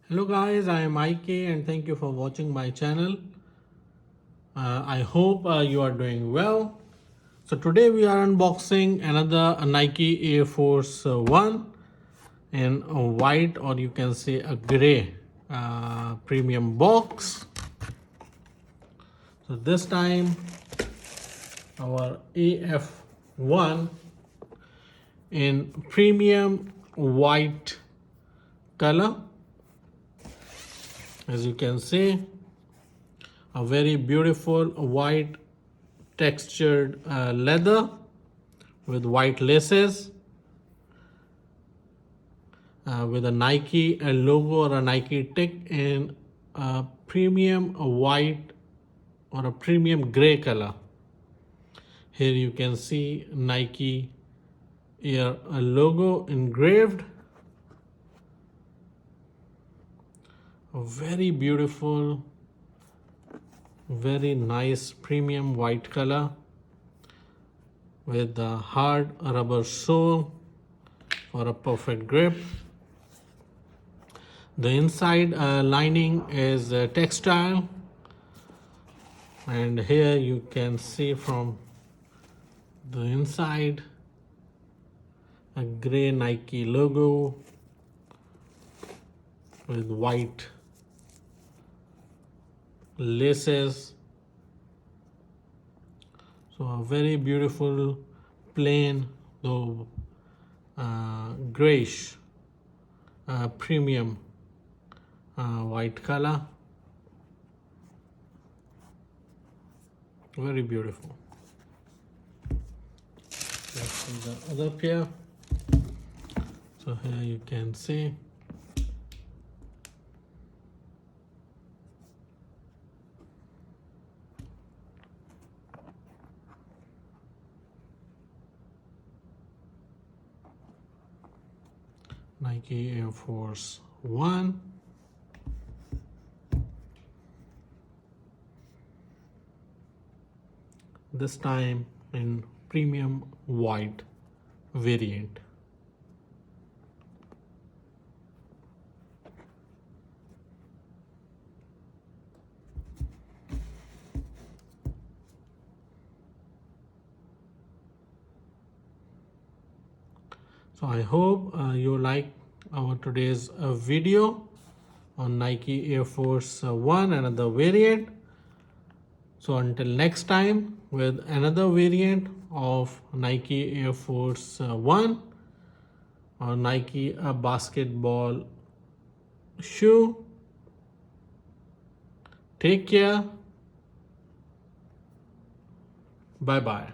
Hello guys, I am IK and thank you for watching my channel. I hope you are doing well. So today we are unboxing another Nike Air Force One in a white, or you can say a gray premium box. So this time our AF1 in premium white color. As you can see, a very beautiful white textured leather with white laces, with a Nike logo or a Nike tick in a premium white or a premium gray color. Here you can see Nike Air logo engraved. A very beautiful, very nice premium white color with the hard rubber sole for a perfect grip. The inside lining is textile, and here you can see from the inside a gray Nike logo with white laces. So a very beautiful plain though grayish premium white color. Very beautiful. Let's see the other pair. So here you can see Nike Air Force One. This time in premium white variant. So I hope you like our today's video on Nike Air Force One, another variant. So until next time with another variant of Nike Air Force One or Nike basketball shoe. Take care. Bye bye.